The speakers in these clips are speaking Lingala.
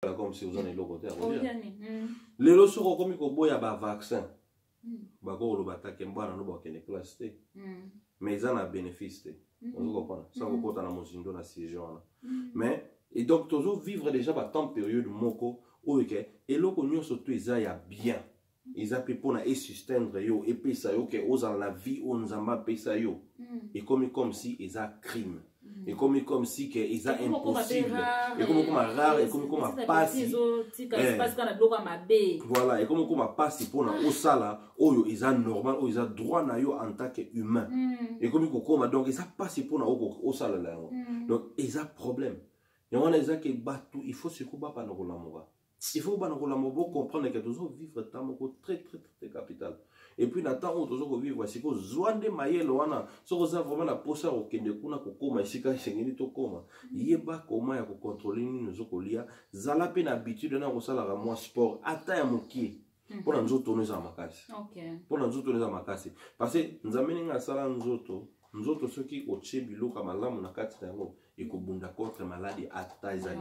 comme si vous en avez le côté. Les lots sont comme il y a un vaccin. Bako batake mbana no bakene classe te. Mais ils en a bénéfice. Vous comprenez? Ça vous compte dans mozindo na siège. Mais et donc toujours vivre déjà ba temps période moko OK et loko nyonso to eza ya bien. Ils a pour na sustendre yo et puis ça yo que aux dans la vie on nzamba pesa yo. Et comme si ils a crime. Et comme si que ils a impossible. Et comme rare et comme passe. Voilà, et comme passe pour na osala oyo ils a normal ou ils a droit na yo en tant qu'humain. Et comme donc ils a passe pour na osala là. Donc ils a problème. Et on les a que batou, il faut se couper pas dans l'amour. Il faut pas dans l'amour comprendre que toujours vivre temps très capital. Et puis n'attend où toujours vivre c'est que zoande maïel wana so ça vraiment la posa au kende kuna kokoma isika sengeli to koma yeba koma ya ko contrôler ni nozokolia zala pe na habitude na ko sala moi sport ata ya mokie pour nzoto neza makasi. OK. Pour nzoto neza makasi parce que nzameni nga sala nzoto soki oche biloko malamu na kati na yango ekobunda contre maladie ata ezali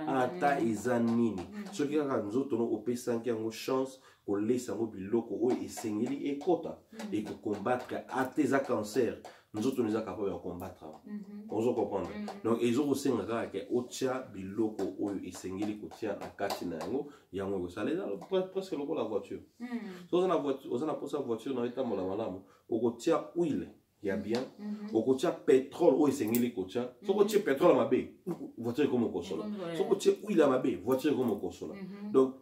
ata ezanini soki kaka nzoto no opesanki yango chance kolesa yango biloko oyo esengeli ekota et ko combattre ata eza cancer nzoto neza capable ya combattre ozo comprendre donc ezo osengaka ke otia biloko oyo esengeli kotia na kati na yango kosalela presque lokola voiture so oza na voiture oza na posa voiture na etambola malamu okotia huile ya bien okotia pétrole o esengeli kotia soko tia pétrole mabe voiture comme kosola soko tia huile mabe voiture comme kosola donc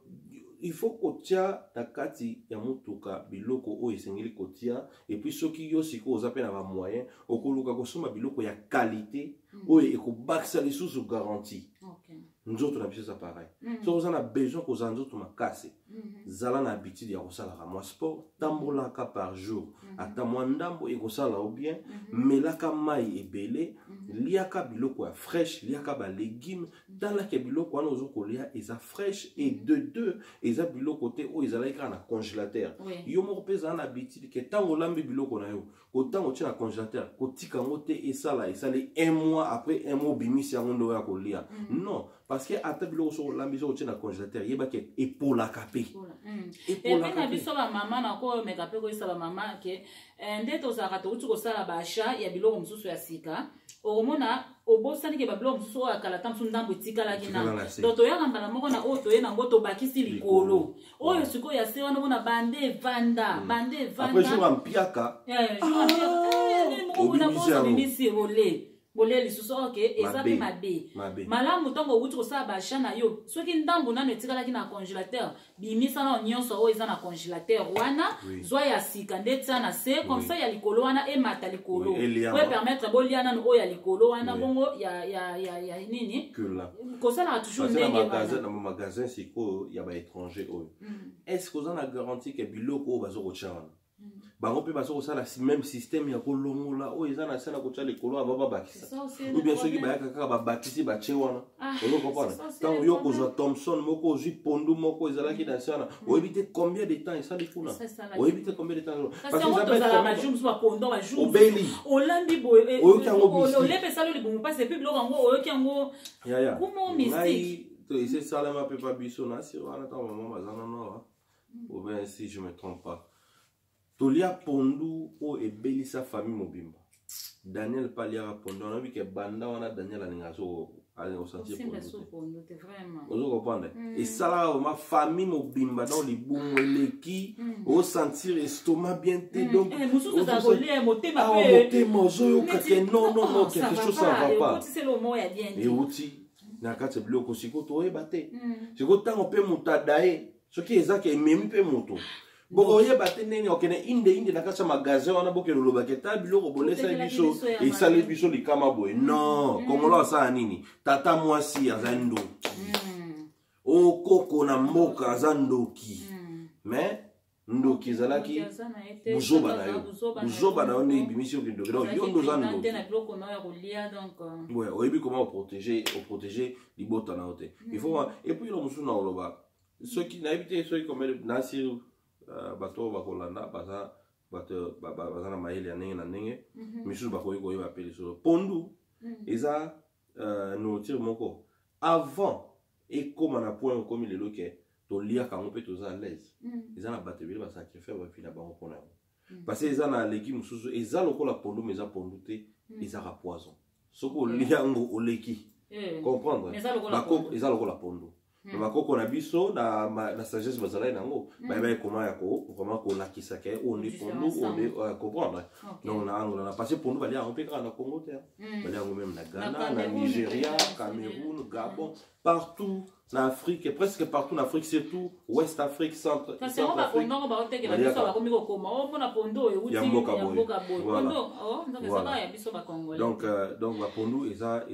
il faut kotia takati ya mutuka biloko o esengeli kotia et puis soki yo siko ozape na ba moyen okoluka kosoma biloko ya qualité o ekobakisa lisusu garantie. OK. Nzoto na biso ça pareil. So on a besoin ko nzoto makase. Zala na habitude ya kosala moi sport tambolaka par jour. Ata mwandambo e kosala ou bien melaka mai ebele liaka biloko ya fraîche liaka ba légumes dalaka biloko wana ozokolia eza fraîche et de deux eza biloko te o ezalaka na congélateur. Yo moko pesa na habitude ke tango lambi biloko na yo autant tia na congélateur kotika ngote esala esali un mois après un mois bimisi yango ya kolia. Non parce que ata biloko so lambi so tia na congélateur yeba ke epola kapé. Et puis na biso ba maman na ko mekape ko isa ba maman ke ndeto zaka to uti ko sala ba achat ya biloko mususu ya sika omona obosani ke ba biloko mususu ya kala tamsu ndambo etikala kina donc to ya kambala moko na oto ye na ngoto bakisi likolo oyo siko ya se wana bona bande vanda après jour ampiaka moko na bosa bimisi rolé boleli suso OK ezapi mabe malamu tongo uti kosala ba achat na yo soki ndambo nano etikala kina congélateur bimisa na nyonso o eza na congélateur wana zwa ya sika ndetsa na se comme ça ya likolo wana e mata likolo pour permettre boliana no o ya likolo wana bongo ya nini kosala toujours ndenge na magasin siko ya ba étranger oyo est-ce que vous en a garanti que biloko bazo kochana bango pe baso sala même système ya kolongola o ezana sala ko tshale kolo ababa bakisa ou bien soki bayaka kaka ba bakisi ba chewana on comprend tant yo ko zo Thompson moko zo pondu moko ezala ki na sana o éviter combien de temps ça likuna o éviter combien de temps parce que on za la majum soit pendant la jour o lambi bo o le pesa le bon passe plus bloc ngo o yango comment mystique to ese sala ma pe pa biso na si wana ta maman bazana no ou bien si je me trompe pas Tolia pondu o ebelisa famille mobimba. Daniel Palia pondu on a vu que banda wana Daniel aningaso aller au sentir pondu c'est vraiment. Vous comprenez? Et ça là ma famille mobimba dans les boum leki au sentir estomac bien té donc mususu za golia motema pe motema zo kake non quelque chose ça va pas. C'est le mot ya bien. Et outi na kati bloko siko to e baté. Siko tango pe mutadae soki ezake memi pe moto. Boko ye batene okene inde na kasa magasin wana boke loloba ke ta biloko bolesa biso e sale biso likama boy non komolo sa nini tata mwasi azando o koko na mboka azandoki mais ndoki zalaki buzoba na yo ne bimisi okindo yo ndo zando ouais oyebi comment protéger libota na ote il faut et puis le musu na oloba ceux qui n'habitent ceux qui comme nasir bato bakolanda baza na maele ya ndenge na ndenge misusu bakoki koyeba pe lisolo pondu eza nourriture moko avant et comme on a point comme les loquets to lia quand on peut tous à l'aise ils ont la batterie va sacrifier va finir ba on parce que ils ont la leki mususu ils ont lokola pondo mais ils ont pondoté ils ont la poison ce qu'on lia ngo leki comprendre ils ont lokola pondo bakoko na biso na sagesse bazala nango ba comment yako vraiment ko lakisa ke on est pondo on est comprendre donc na angola na passé pondo ba lia on peut na Congo terre ba lia même na Ghana na Nigeria Cameroun Gabon partout en Afrique et presque partout en Afrique surtout Ouest Afrique centre Afrique donc ba pondo ils a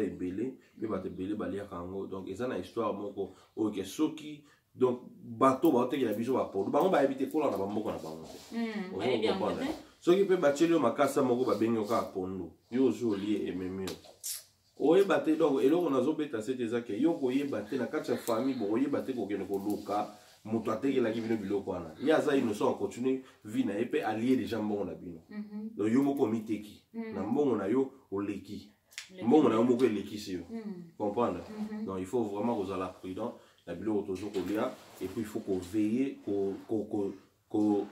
ébélé mais ba te belé ba lia kango donc ils a na histoire moko OK soki donc bateau ba te la biso ba pondo ba on ba éviter ko na ba moko na ba soki pe ba tshelo makasa moko ba bengi ka pondo yo joli et même oyeba te donc eloko nazobeta sete ezake yo koyeba te na kati ya famille boyeba te kokende koluka moto atekelaki bino biloko wana ye aza innocent en continue vie na ye mpe allie déjà mbongo na bino donc yo moko miteki na mbongo na yo oleki mbongo na yo moko elekisi yo comprendre donc il faut vraiment kozala prudent na biloko tozokolia et puis il faut koveille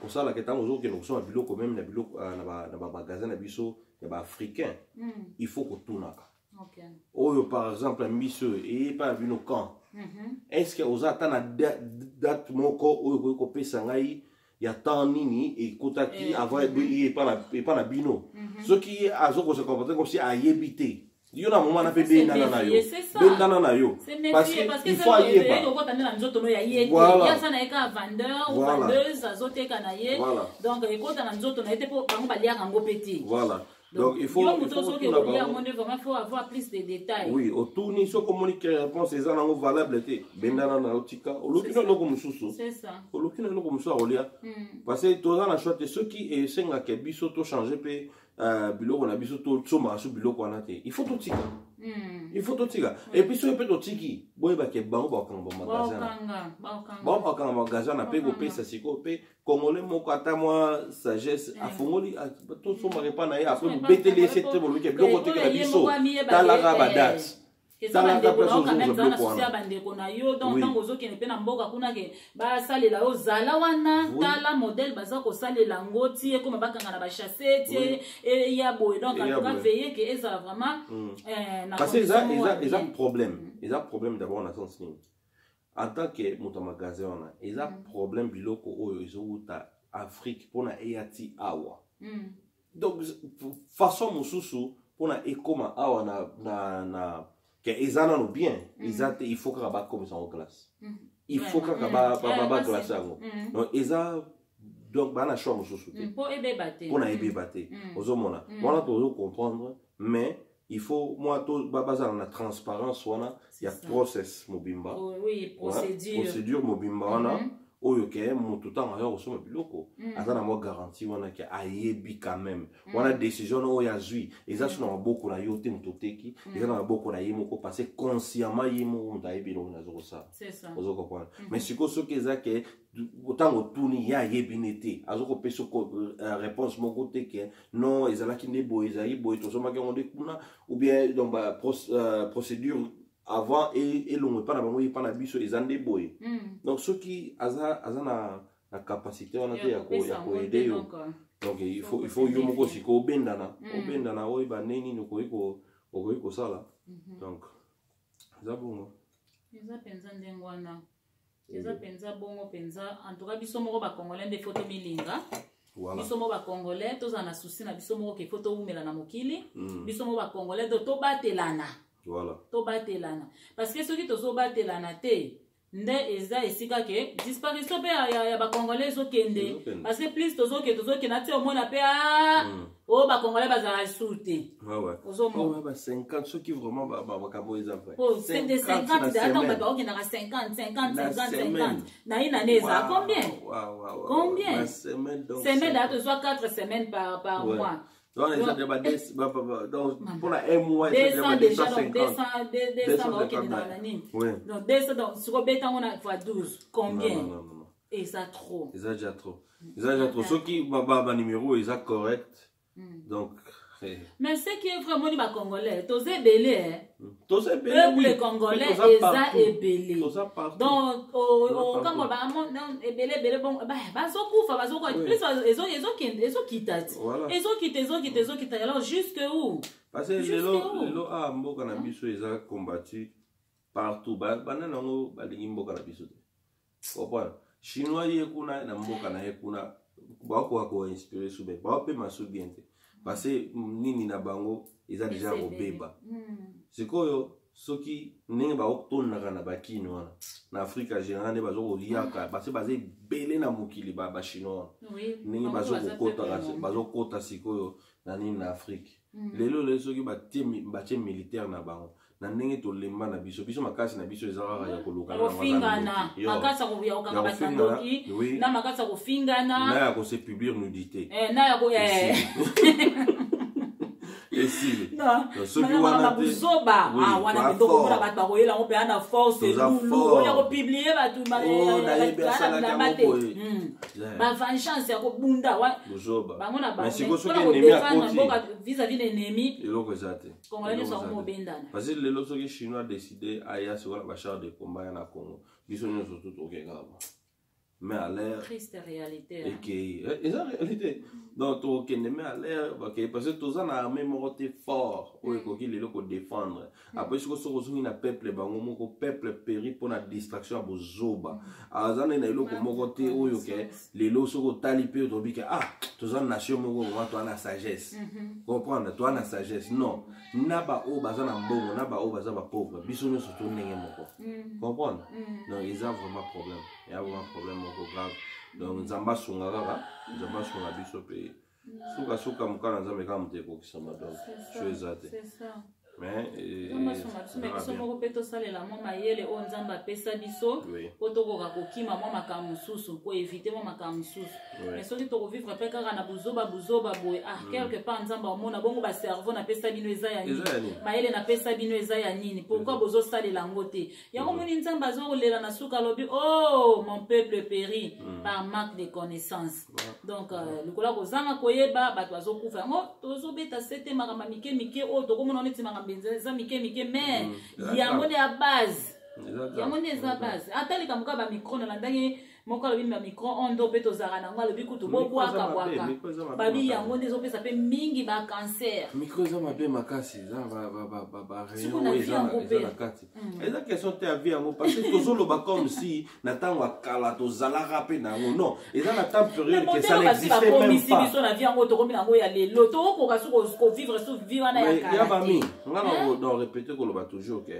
kosalaka ntango ozokende kosoma biloko même na biloko na bamagasin na biso ya baafricain il faut kotunaka Oyo par exemple miso et pas bino camp est-ce que aux attend date moko oyo ko pesa ngai ya temps nini et kotaki avant et pas na bino ce qui azoko se comporter comme si ayebité yo na moment na pe bendana na yo parce que il faut ayeba voilà ça na eka vendeur ou vendeuse azoteka na ye donc ekota na nzoto na ete po bango balia kango petit voilà. Donc il faut avoir plus de détails. Oui, autour ni so communique réponse les anango valable té. Bendana na otika. Olokina loko mususu. C'est ça. Olokina loko mususu olia. Parce que toza na choix ceux qui esenga ke biso to changer pe biloko na biso to tsoma su biloko na té. Il faut to tika. Il faut to tika. Et puis so pe to tiki. Boyeba ke bango ba kanga magasin. Ba kanga magasin na pe go pesa siko pe congolais moko ata moi sagesse afongoli to so mare pa na ya après beteli c'est très bon que biloko te la biso tala ga badat tala ga personne quand même dans la bandeko na yo donc tant ozokene pe na mboka kuna ke ba salela yo zala wana tala modèle baza ko salela ngoti comme bakanga na ba chassette et ya boy donc en tout cas veiller que ezala vraiment parce que ils ont problème d'abord na sens ni en tant que moto magasin wana ils ont problème biloko oyo ezouta Afrique pona eyati awa donc façon mususu pona ekoma awa na que ezana no bien ezate il faut que ba comme ça en classe il faut que ba classe ngo donc eza donc bana choix mususu pona ebebate ozomona wana to comprendre mais il faut moi tout baza na transparence wana il y a process mobimba oui procédure mobimba wana oyo ke moto tanga yo kosoma biloko aza na mo garantie wana ke ayebi quand même wana décision oyo azwi eza suna maboko na yo te moto teki eza na maboko na ye moko parce consciemment ye moko moto ayebi eloko nazo kosala ozo comprendre mais siko soki eza ke otango tuni ya yebi nete azo kopesa réponse moko te ke non ezalaki nde boye ezali boye tozomaki yango nde kuna ou bien donc procédure avant et l'on pas na pas na biso ezande boy donc ceux qui aza na capacité on a ya ko aider yo donc il faut yo moko siko obendana oyo ba neni no ko sala donc za bongo eza penza ndengwana eza penza bongo penza en tout cas biso moko ba congolais de photo milinga biso moko ba congolais toza na souci na biso moko ke photo umela na mokili biso moko ba congolais do to batelana. Voilà. To batelana parce que ceux qui tozo batelana te nde eza esika ke disparition pe ya ba congolais zo kende parce que plus tozo ke na te au moins pe o ba congolais bazala soute ouais ozo mo ba 50 ceux qui vraiment ba kabo eza vrai c'est de 50 d'attendre ba ok na 50 na ina neza combien semaine d'attendre soit 4 semaines par mois. Donc, pour la un mois, 200 déjà, donc 200, ok, dans l'année. Donc, 200, donc, sur le béton, on a fois 12. Combien? Non. Et ça trop. Ils ont déjà trop. Ceux qui, numéro, ils sont corrects. Donc, Mais ce qui est vraiment les Congolais, tous les belés, les Congolais, ils ébélés. Donc, quand on va ébélé, bon, ils quitté. Alors, jusque où? Parce que les lots à Mboka Nabiso, ils ont combattu partout. Bananango, Balimbo Canabiso. Comprends? Chinois, il y a kuna, Mboka na kuna, Bako inspiré sous mes, Bape ma soubiente. Parce que Nini na Bango, ils ont déjà robéba. C'est quoi, ceux qui n'ont pas obtenu na bakino na Afrique générale, ils ont liaka, parce que basé belé na mukili ba chinois. N'ont pas kota sikoyo na Nini na Afrique. Lelo les ceux qui bâti militaire na Bango. Na ndenge to lemba na biso makasi na biso ezaka ya koluka na fingana makasa ko ya okanga batandoki na makasa ko fingana na ya ko se publier nudité na ya ko esili soki wana buzoba wana ndoko na bato bakoyela ngo pe ana force lulu ya ko publier bato ba vengeance ya ko bunda wa buzoba bango na ba mais siko soki ennemi akoti vis-à-vis l'ennemi eloko ezate congolais sont mo bendana parce que lelo soki chinois a décidé aya sur la char de combat na Congo biso nyonso tout okeka mais à l'air triste réalité et que la réalité donc to ken mais à l'air parce que tous en armée monté fort ou ekoki lelo ko défendre après ce que so na peuple bango moko peuple péri pour la distraction à bozoba azana na lelo ko moko te oyo ke lelo so ko talipe to bi ke tous en nation moko to na sagesse comprendre to na sagesse non naba o bazana mbongo naba o bazaba pauvre biso nyo surtout ndenge moko comprendre non ils ont vraiment problème il y a vraiment problème grave donc nzamba sunga biso pe suka mukana nzambe kama mteko kisama donc chezate c'est ça mais somoko pe tosalela mwa mayele oyo nzambe apesa biso po tokoka kokima mwa makambo mosusu po évite mwa makambo mosusu mais soki tokovivre mpe kaka na buzoba boye quelque part nzambe omona bongo bacerveau napesa bino eza ya nini mayele napesa bino eza ya nini pourquoi bozosalela yango te yango moni nzambe azokolela na suka alobi oh mon peuple périt par manque de connaissance donc likola kozanga koyeba bato bazokufa yango tozobeta sete makambo mike oyo tokomona neti makambo ça mike mais yango ne ya base yango ne za base atali kamuka ba micro na ndenge moko lobi ba micro ondo pe tozara na ngalo bi kutu bobwaka babi yango ne zopesa pe mingi ba cancer micro za mabe makasi za ba réunion eza kati eza question te avi yango parce que tozolo ba comme si na tango akala tozala rapé na ngo non eza na temps période que ça n'existe même pas biso na vie yango to komi nango ya lelo to ko ka ko vivre na ya kala ya ba mi ngana do répéter ko lo ba toujours que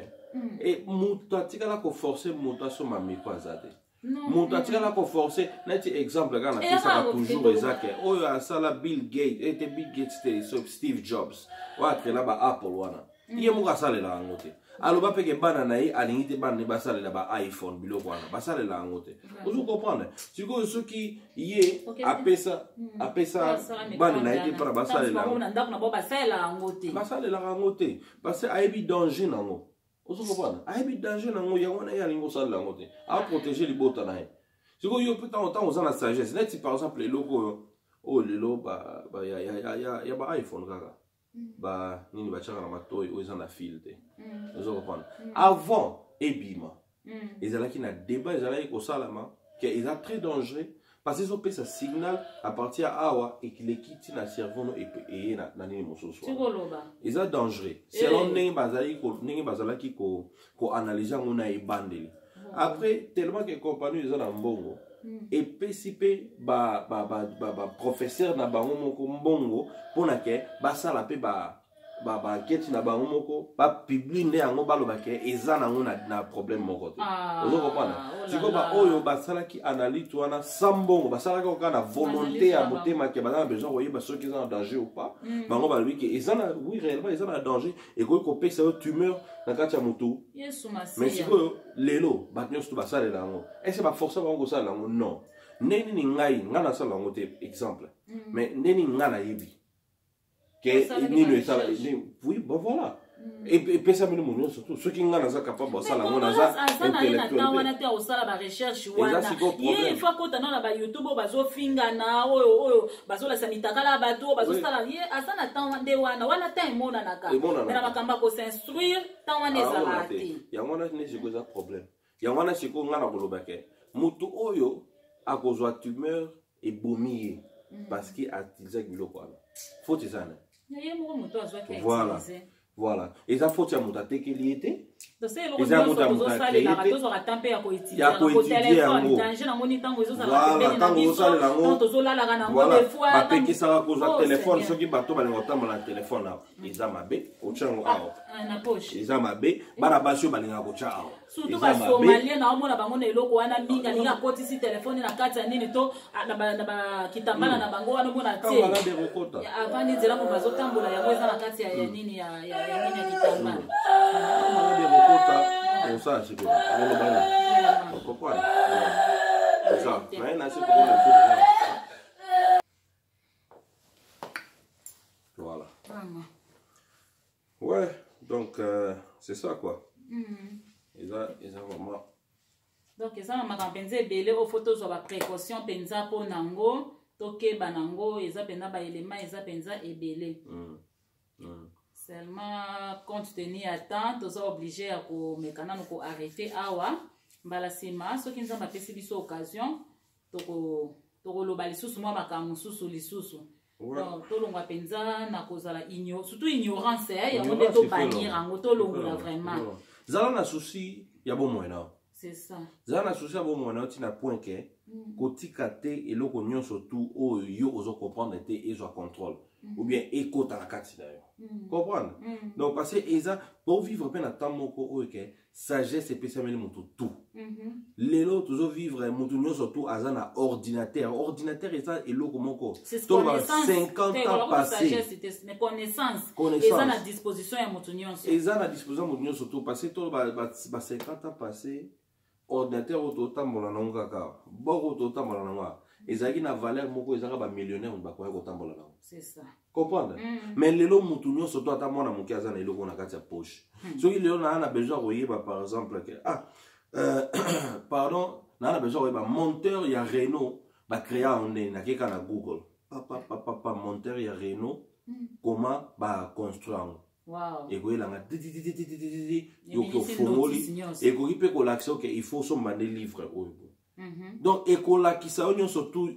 et muto atikala ko forcer muto asoma micro azate muto atikala ko forcer neti exemple kana pesa toujours ezake oyo asala Bill Gates te Steve Jobs wa krela ba Apple wana iye muka salela ngote aloba peke bana na ye alingi te bana ne basalela ba iPhone biloko wana basalela ngote ozo comprendre siko soki ye apesa bana na ye para basalela ngote parce que ayebi danger nango ozo comprendre ayebi danger nango yango na ye alingi osalela ngote a protéger libota na ye siko yo peut tant oza na sagesse neti par exemple eloko lelo ba ya ba iPhone kaka ba nini bachaka na matoyi oza na fil te ozo comprendre avant ebima ezalaki na débat ezalaki kosalama que eza très dangereux parce que ils ont signal à partir awa et qu'il est quitté na cerveau no et na nini mosusu eza dangereux selon ndenge bazalaki ko analyser ngona ebandeli après tellement que compagnie eza na mbongo et PCP ba professeur na bango moko mbongo pona ke basala pe ba enquête na bango moko ba publier ne yango baloba ke eza nango na problème moko te ozo comprendre siko ba oyo basala ki analyse wana sambongo basala ka na volonté ya motema ke bazana besoin koyeba soki eza na danger ou pas bango balobi ke eza na oui réellement eza na danger et ko pesa tumeur na kati ya mutu mais siko lelo ba nyonso basala yango est-ce ba forcer bango ko sala yango non neni ngai ngana sala yango te exemple mais neni ngana yebi que oui bon voilà et pesa mini munyo surtout ceux qui ngana za capable osala ngona za intellectuel wana te osala ba recherche wana ye fa kota na ba YouTube bazo finga na oyo bazo la sanitakala bato bazo sala ye asana temps nde wana temps mona naka na makamba ko s'instruire temps wana ezala te ya ngona ne je cause problème ya ngona siko ngana kolobake mutu oyo akozwa tumeur et bomie parce qu'il a utilisé biloko wana faut ça voilà. Voilà. Et ça faut que tu aies été. Et ça faut que tu aies surtout ba Somalien na omona bango na eloko wana minga ninga koti si telefone na kati ya nini to na ba kitambala na bango wana mona tie avani zela ko bazo tambola ya mweza na kati ya nini ya nini ya kitambala on ça c'est quoi on bana pourquoi c'est ça mais na c'est voilà ouais donc c'est ça quoi. Ils ont vraiment. Donc, ils ont ma belé au photo sur la précaution penza pour nango, toke banango, ils ont penza ba élément, ils ont penza et belé. Seulement, compte tenu à temps, ils sont obligés à arrêter awa. Balasima, ceux qui nous ont pas fait cette occasion, toko lo balisusu moi makamususu lisusu. Donc, tout le monde penza na cause la ignorance, surtout ignorance, il y a des to bannir en auto longue vraiment. Zala na souci ya bon moyen. C'est ça. Zala na souci ya bon moyen tina point que kotika te eloko nyonso tout o yo ozo comprendre te ezo contrôle ou bien éco ta la kati na yo. Comprendre? Donc parce que eza pour vivre bien na temps moko o ke sagesse spécialement mutu tout. Lelo tozo vivre mutu nyonso tout azana ordinateur. Ordinateur eza eloko moko. To ba 50 ans passé. Sagesse c'est connaissance. Eza na disposition ya mutu nyonso. Eza na disposition mutu nyonso tout parce que to ba 50 ans passé. Ordinateur ototambola na ngaka boko ototambola na ngwa ezaki na valeur moko ezaka ba millionnaire on ba koya kotambola na. C'est ça. Comprendre? Mais lelo mutu nyonso to atamona muki azana eloko na kati ya poche. So lelo na besoin koyeba par exemple que pardon, na besoin koyeba monteur ya Renault ba créer en na keka na Google. Papa monteur ya Renault comment ba construire. Wow. Et quoi, il faut son mané livre. Donc, écola qui ça on surtout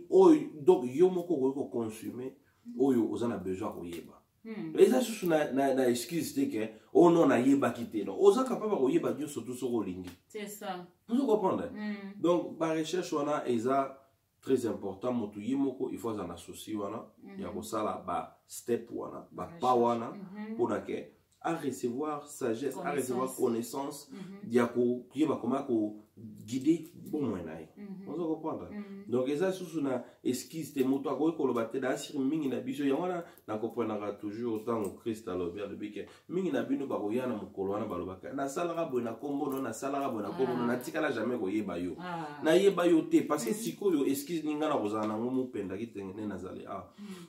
donc yo moko ko consommer oyo ozana besoin oyeba. Et ça c'est na excuse te que on non na yeba kité non. Oza capable oyeba dio surtout sur olingi. C'est ça. Vous comprenez? Donc, par recherche wana eza très important moto yemoko il faut en associer wana ya ko sala ba step wana ba pa wana pour que à recevoir sagesse à recevoir connaissance dia ko yeba comment ko guider bon moyen on comprendre donc ça sous na esquisse te moto ko ko lobate da sir mingi na biso ya wana na comprendre toujours autant au Christ à l'obert de bique mingi na bino ba ko yana mukolo wana ba lobaka na salara bona kombo na salara bona kombo na tikala jamais ko yeba yo na yeba yo te parce que sikoyo esquisse ninga na kozana ngomu penda kitengene na zali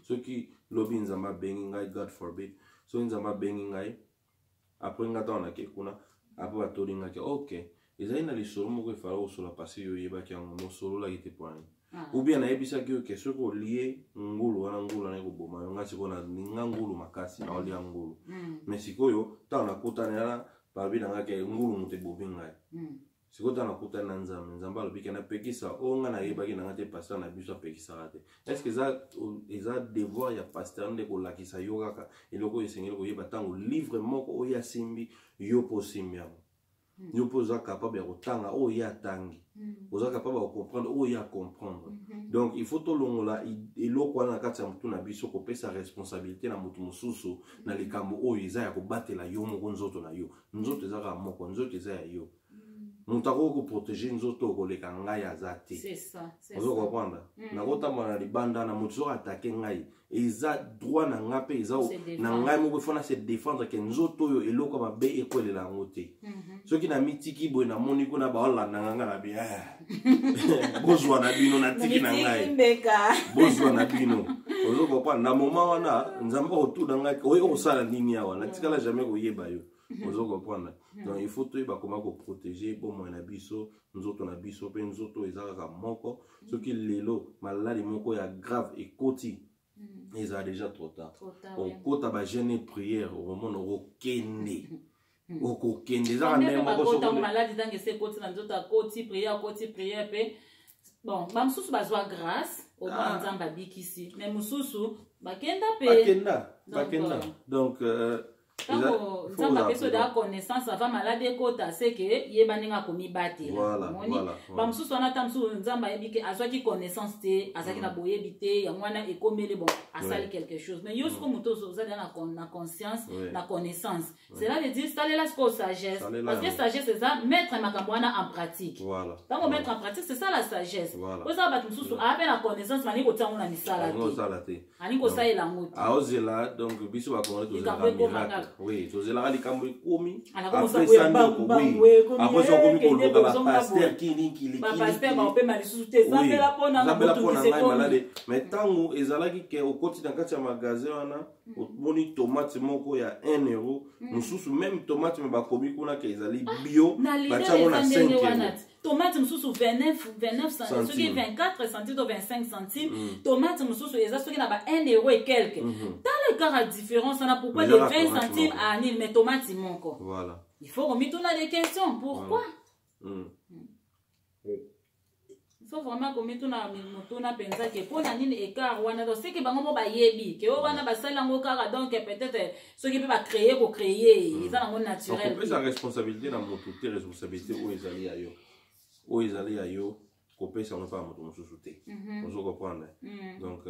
ceux qui lobi nzamba bengi ngai God forbid so nzamba bengi ngai après ngata na ke kuna après batori ngaki OK ezali na lisolo moko efala osola parce yo yeba ki yango mosolo la ite point ou bien na yebisa ki ke soko lié ngulu wana ngulu na ko boma ngati ko na ninga ngulu makasi na oli ngulu mais sikoyo ta na kutana na babi na ngake ngulu mute bobinga sikota na kutana na nzamba lobiki na pekisa onga na yeba ki na ngate pasteur na biso pekisa rate est-ce que ça eza devoir ya pasteur nde ko lakisa yo kaka eloko esengeli ko yeba tango livre moko oya simbi yo posimbi yango yo poza capable ya kotanga oya tangi oza capable ya comprendre oya comprendre donc il faut to longola eloko na kati ya mutu na biso ko pesa responsabilité na mutu mususu na likambo oyo eza ya ko batela yo moko nzoto na yo nzoto eza ka moko nzoto eza ya yo Moutako ko protéger nzoto ko leka ngai azati. C'est ça. Vous comprenez? Na kota mona libanda na mutu attaquer ngai. Eza droit na ngape eza na ngai moko fona se défendre que nzoto yo eloko ba be ekole la ngote. Ce qui na mitiki boy na moni ko na ba olanda nganga na bien. Bozwa na bino na tiki na ngai. Bozwa na bino. Vous comprenez? Na moment wana nzamba otu na ngai oyo osala nini awa na tikala jamais ko yeba yo. Vous comprenez? Donc il faut tout comment protéger bon moi na biso nzoto na biso pe nzoto ezaka moko ce qui lelo maladi moko ya grave et koti ils a déjà trop tard on kota ba jeûner prière au moment au kende au kende za na moko so maladi dange se koti na nzoto koti prière pe bon ba msusu bazwa grâce au moins nzamba bikisi mais msusu bakenda pe bakenda donc Tango nzamba peso da connaissance avant malade kota c'est que yebaninga komi bate voilà ba msusu wana tamsu nzamba yebike azwaki connaissance te azaki na boyebi te ya mwana ekomeli bon asali quelque chose mais yo sko muto zo na conscience na connaissance cela veut dire ça la sagesse parce que sagesse c'est ça mettre makambo wana en pratique voilà tango mettre en pratique c'est ça la sagesse ko ça ba msusu ape na connaissance mani ko tsango na misala te ani ko sa ela ngoti aozela donc biso ba connaître to oui, tu la likambo komi après ça komi ko la pasteur qui pasteur ba pe malisusu te zambela pona na mutu ki se komi mais tango ezalaki ke au koti na kati ya magasin wana boni tomate moko ya 1 euro mususu même tomate me ba komi kuna ke ezali bio ba tsango na 5 euro tomate mususu 29 centimes, ce qui est 24 centimes ou 25 centimes. Tomate mususu eza ce qui n'a pas 1 euro et quelques. Dans le cas de différence, on a pourquoi de 20 centimes à 1000 mais tomate manque. Voilà. Il faut remettre des questions. Pourquoi? Il faut vraiment qu'on mette na pensa que pour nani écart wana donc c'est que bango ba yebi que wana ba sala ngo kara donc peut-être ce qui peut pas créer pour créer ça dans naturel. On peut sa responsabilité dans mon toute responsabilité où ils allaient ailleurs. Où ils allaient ailleurs, copier ça on pas mon sous-souté. On se comprend. Donc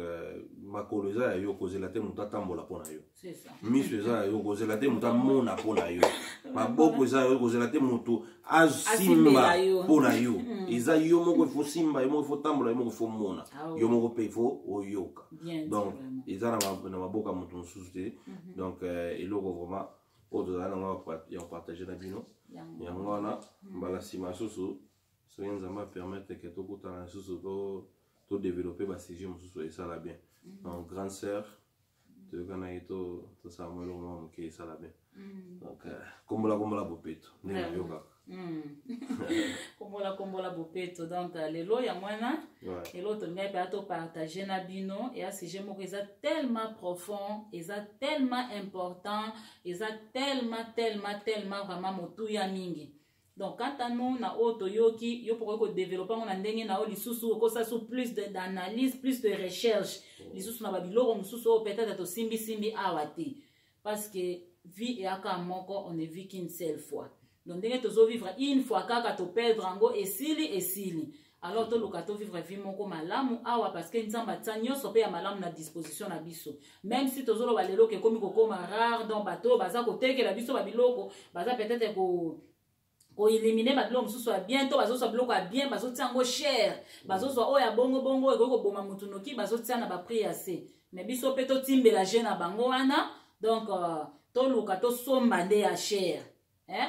ma colosa ailleurs causer la tête mon tatambola pour ailleurs. C'est ça. Monsieur ça ailleurs causer la tête mon tamona pour ailleurs. Ma beaucoup ça ailleurs causer la tête mon tout asimba pour ailleurs. Ils a yo mo faut simba yo mo faut tambola yo mo faut mona. Yo mo pe faut oyoka. Donc ils a na maboka mon sous-souté. Donc il logo vraiment au-delà on partager la bino. Yangwana mbala sima susu so nzamba permettre que to kutana susu to développer ba sujet mususu et ça la bien. En grande sœur de kana ito to Samuel mo ke ça la bien. Donc kombola bopeto ne yoka. Kombola bopeto donc lelo ya mwana et l'autre mais ba to partager na bino et à sujet mo eza tellement profond, eza tellement important, eza tellement vraiment motu ya mingi. Donc quand on a auto yoki yo pour développer on a ndenge na o lisusu ko ça sous plus d'analyse, plus de recherche. Lisusu na babiloko mususu peut-être to simbi awati parce que vie et aka moko on ne vit qu'une seule fois. Donc ndenge to zo vivre une fois kaka to perdre ngo esili. Alors to luka to vivre vie moko malamu awa parce que nzamba tsanyo so pe ya malamu na disposition na biso. Même si to zo lo balelo ke komi ko koma rare dans bateau baza ko teke la biso babiloko baza peut-être ko éliminer badlo mususu a bientôt bazo so bloko a bien bazo tiango cher bazo so oya bongo eko boma mutunoki bazo tiana ba prix assez mais biso pe to timbela jeune bango wana donc to luka to somba nde ya cher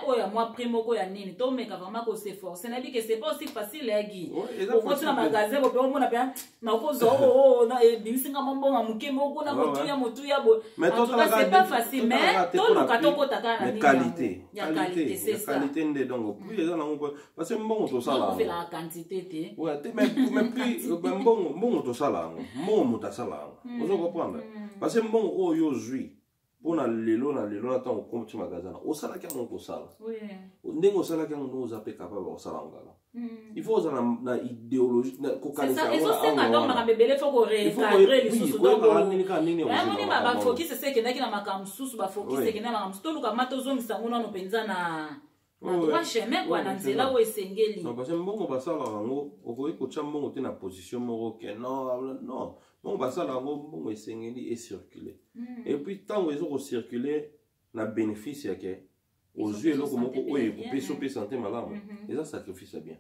oya moi primo ko ya nini to meka vraiment ko s'efforcer na bi que c'est pas aussi facile legi au côté na magasin ko pe on na bien na ko zo na bisinga mbonga mukemo ko na motu ya bo mais to c'est pas facile mais to luka to ko taka na qualité c'est ça qualité nde donc puis les gens parce que mbongo to sala on fait la quantité te ouais mais puis mbongo to sala mbongo mutasala on se comprendre parce que mbongo o yo jui pour na lelo na tant au petit magasin au sala ki mon ko sala oui ndenge sala ki on nous appelle capable au sala ngala il faut ça na idéologie na ko kanisa ça eso senga donc ma bebele faut ko recadrer les sous donc on ba focus c'est que ndaki na makamsusu ba focus c'est que na makamsusu to luka mato zongisa ngona no penza na trois chemin kwa na nzela o esengeli non parce que mbongo basala ngo okoyi ko chambongo te na position moko ke non bon basala ngo mbongo esengeli et circuler et puis tant ils ont circuler na bénéfice yake aux yeux eloko moko oyo ekopesa pe santé malamu eza sacrifice ya bien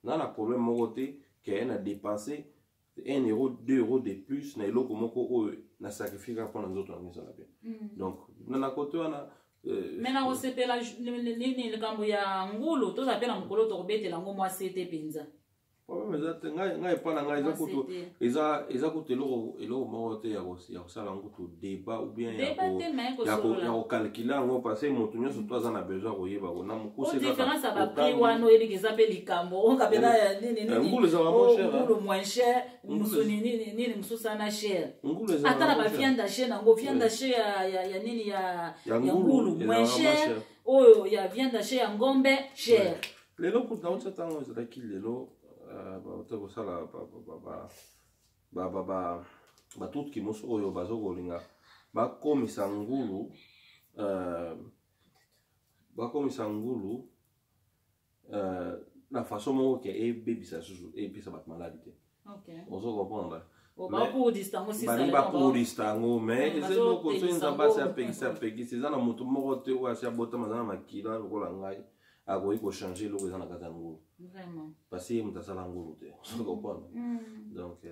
na na problème moko te ke na dépenser 1 euro 2 euros de plus na eloko moko oyo na sacrifice kaka mpona nzoto yango ezala bien donc na kote wana me na kosepela nini likambo ya ngulu toza mpe na mokolo tokobetela yango mwasi ete mpenza problème eza te ngai epa na ngai eza kutu eloko moko te ya kosala yango kutu débat ou bien ya kokalkule yango parce que moto nyonso to aza na besoin koyeba kona mokusediférence ya baprix wana oyebiki eza mpe likambo okapena ngulu ezala moins cher nini mosusu ana cher ata na baviande cher nango viande cher ya nini ya ngulu moins cher oyo ya viande cher ya ngombe cher lelo kutu nautia ntango ezalaki lelo kosala batuki mosu oyo bazokolinga bakomisa ngulu na façon moko ke ebebisa susu epesa bato maladi te ozo comprendre balingi bakoudista yango mais eza eloko so nzambe asi apekisa eza na moto moko te oyo asi abotama aza na makila lokola ngai akoki kochange eloko eza na kati ya ngulu parce que moto asala ngulu te ozo comprendre donc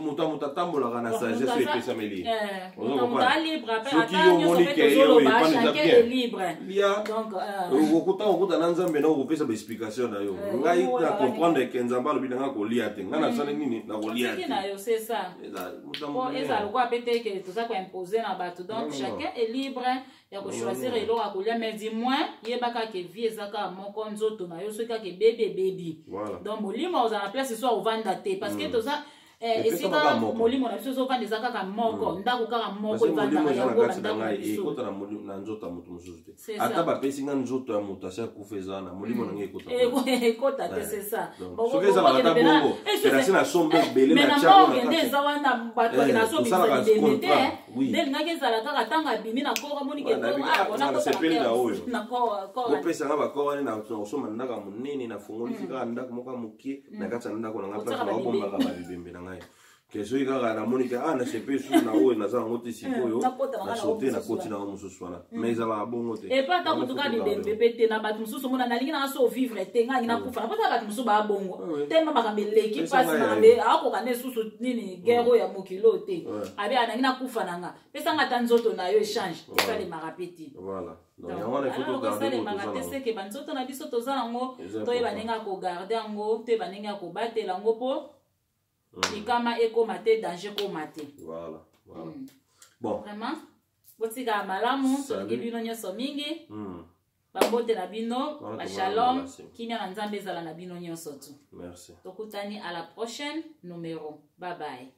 moto atambolaka na sagesse epesameli soki omoni ke yo epana eza bien okuta na nzambe na okopesa baexplication na yo ngai na comprendre ke nzambe alobi nanga kolia te ngai nasala nini na kolia te eza lokwa pe te ke toza koimpose na bato donc chacun est libre ya kochoisir eloko akolia mais du moins yebaka ke vie eza kaka moko nzoto na yo soki kaka ebebi donc molimo ozala na place so ovanda te parce que toza esika molimo na biso ezovanda eza kaka moko ndako kaka moko evandaka yango bandako na biso ekota na nzoto ya moto mosusu te ata bapesi nga nzoto ya moto asi akufa eza na molimo na ngai ekota te c'est ça soki ezalaka ata bongo elasi na sombe ebele na tiango nde eza wana bato bakena sobimisa lideme te nde lingaki ezala kaka ntango abimi na koro monike opesanga bakoro wane na kosomba ndako ya monene nafungolisi kaka ndako moko ya mokie na kati ya ndako na ngai place baobombaka babibembe na ngai ke soki kaka namoni ke na sepe su na oyo naza yango te sikoyo nasote nakoti nango mosusu wana mais ezalaka bongo te epe ata kutuka bibembe pe te na bato mosusu mona nalingi nanga so vivre te ngai nakufa napota bato mosusu babongo tema makambo eleki mpasi makambe akoka nde susu nini guerre oyo ya mokilo te abe nalingi nakufa nanga pesanga ata nzoto na yo échange esalemaka pe te osalemaka te seke banzoto na biso toza nango toyeba ndenge ya kogarde yango toyeba ndenge ya kobatela yango mpo likama ekoma te danger koma te bon vraiment botika malamu tolingi bino nyonso mingi bambote na bino bashalom kimia na nzambe ezala na bino nyonso tu tokutani à la prochaine numéro bye bye.